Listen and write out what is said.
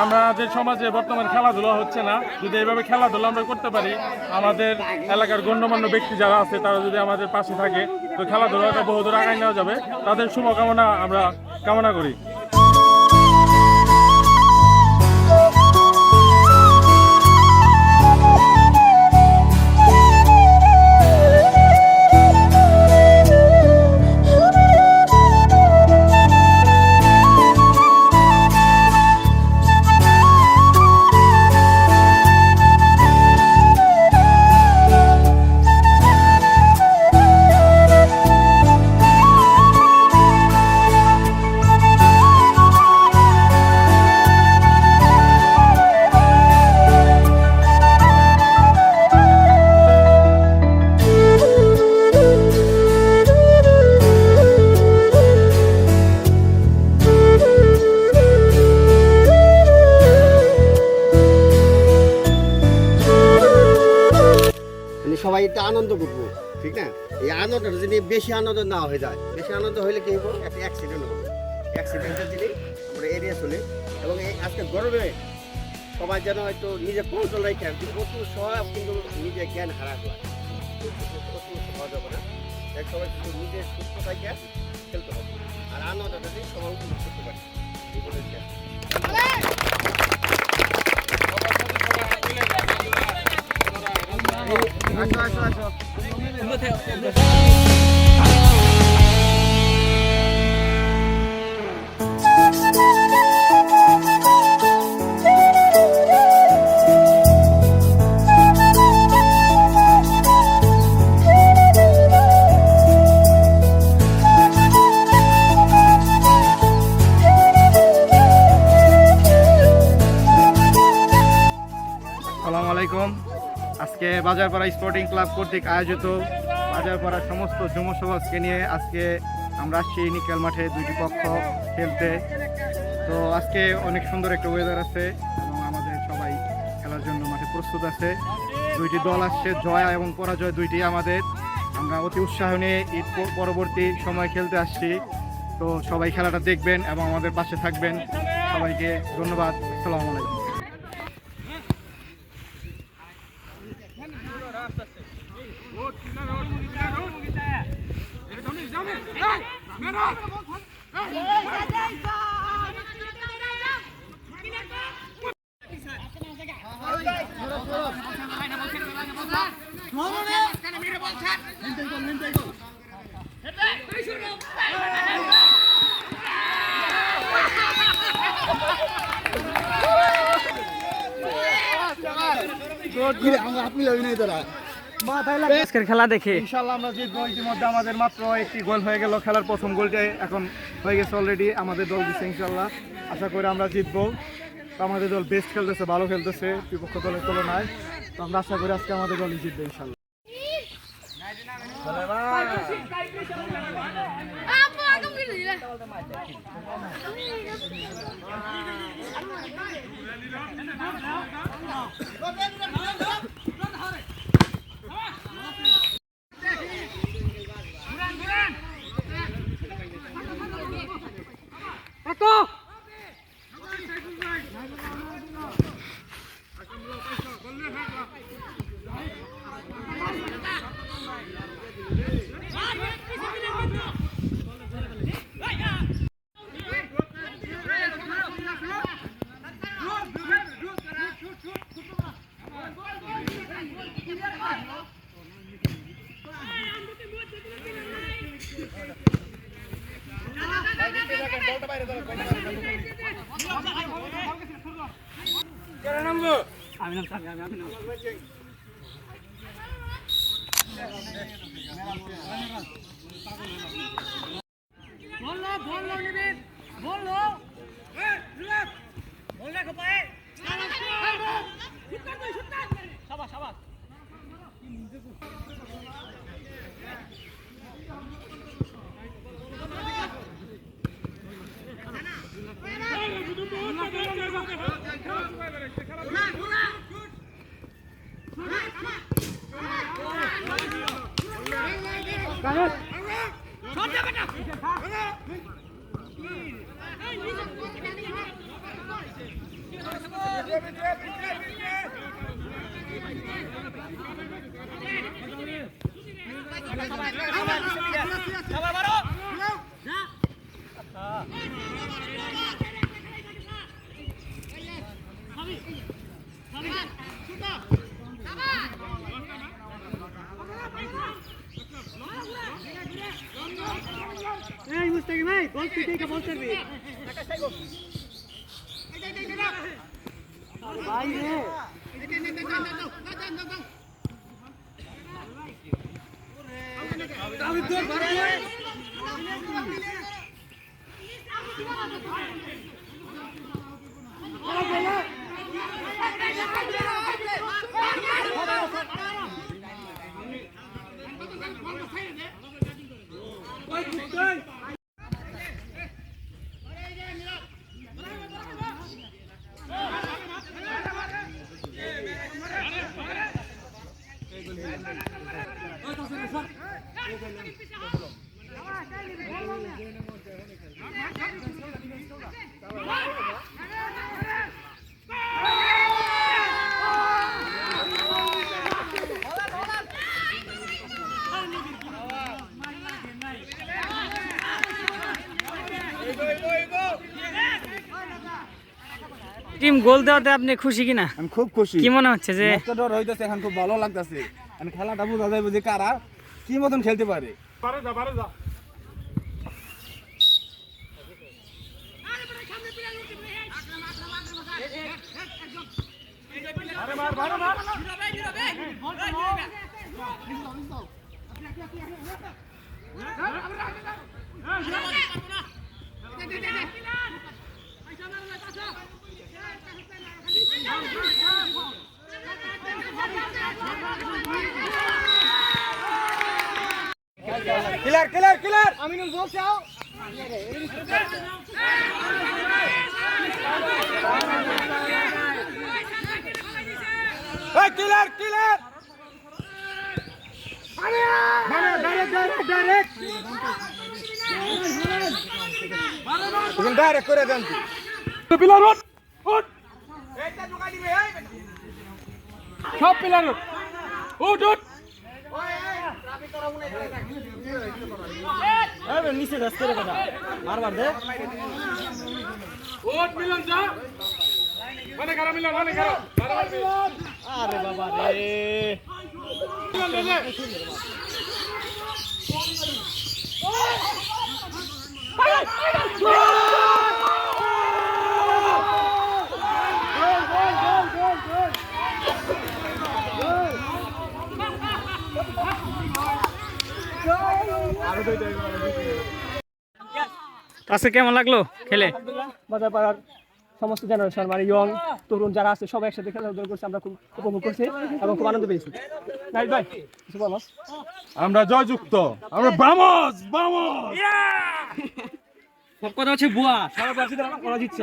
আমাদের সমাজে বর্তমান খেলাধুলা হচ্ছে না। যদি এইভাবে খেলাধুলা আমরা করতে পারি, আমাদের এলাকার গণ্যমান্য ব্যক্তি যারা আছে তারা যদি আমাদের পাশে থাকে, তো খেলাধুলাটা বহুদূর আগায় নেওয়া যাবে। তাদের শুভকামনা আমরা কামনা করি। সবাই একটা আনন্দ করবো, ঠিক না? এই আনন্দটা যদি বেশি আনন্দ না হয়ে যায়, বেশি আনন্দ হইলে কি হবো, একটা অ্যাক্সিডেন্ট হবে। অ্যাক্সিডেন্টের দিনে আমরা এড়িয়ে চলে। এবং এই আজকে গরমে সবাই যেন হয়তো নিজের কন্ট্রোল রাখে, কিন্তু প্রচুর সব কিন্তু নিজের জ্ঞান হারা হয়, প্রচুর সহজ হবে না। সবাই কিন্তু নিজের সুস্থ থাকে খেলতে হবে, আর আনন্দটা যদি সবাই উপভোগ করতে পারে। আজকে বাজারপাড়া স্পোর্টিং ক্লাব কর্তৃক আয়োজিত বাজারপাড়ার সমস্ত যুব সমাজকে নিয়ে আজকে আমরা আসছি নিকেল মাঠে দুইটি পক্ষ খেলতে। তো আজকে অনেক সুন্দর একটা ওয়েদার আছে এবং আমাদের সবাই খেলার জন্য মাঠে প্রস্তুত আছে। দুইটি দল আসছে, জয় এবং পরাজয় দুইটি আমাদের। আমরা অতি উৎসাহ নিয়ে ঈদ পরবর্তী সময় খেলতে আসছি। তো সবাই খেলাটা দেখবেন এবং আমাদের পাশে থাকবেন। সবাইকে ধন্যবাদ। আসসালামু আলাইকুম। আজকের খেলা দেখে ইনশাআল্লাহ আমরা জিতবো। ইতিমধ্যে আমাদের মাত্র একটি গোল হয়ে গেল, খেলার প্রথম গোলটাই এখন হয়ে গেছে অলরেডি। আমাদের দল দিচ্ছে ইনশাআল্লাহ, আশা করি আমরা জিতবো। তো আমাদের দল বেস্ট খেলতেছে, ভালো খেলতেছে বিপক্ষ দলের তুলনায়। তো আমরা আশা করি আজকে আমাদের দলই জিতবে ইনশাআল্লাহ। Hey, টিম গোল দেওয়াতে আপনি খুশি কিনা? আমি খুব খুশি। কি মনে হচ্ছে যে একটা ডর হইতেছে, এখন খুব ভালো লাগতেছে। আমি খেলাটা বোঝা যায় যে কারা কি মতন খেলতে পারে। বারে যা বারে যা আরে মার মার মার ক্লিয়ার ক্লিয়ার ক্লিয়ার। আমিনুল বল চাও। এই ক্লিয়ার ক্লিয়ার। মানে ডাইরেক্ট ডাইরেক্ট ডাইরেক্ট। তুমি ডাইরেক্ট করে দেন। পিলার উঠ উঠ সব পিলার উঠ উঠ উঠ নিচে যাস করে কথা মারবার দে। উঠ মিলন যা মানে খারাপ মিলন মানে খারাপ আরে বাবা রে মিলন দে আজকে কেমন লাগলো খেলে? বাজারপাড়ার সমস্ত জেনারেশন মানে ইয়ং তরুণ যারা আছে সবাই একসাথে খেলাধুলা করছে, আমরা খুব উপভোগ করছি এবং খুব আনন্দ পেয়েছি। নাইট ভাই কিছু বলো? আমরা জয়যুক্ত, আমরা ব্রাহ্মস ব্রাহ্মস সব কথা হচ্ছে বুয়া সারা বাসীদের আমরা করা দিচ্ছে।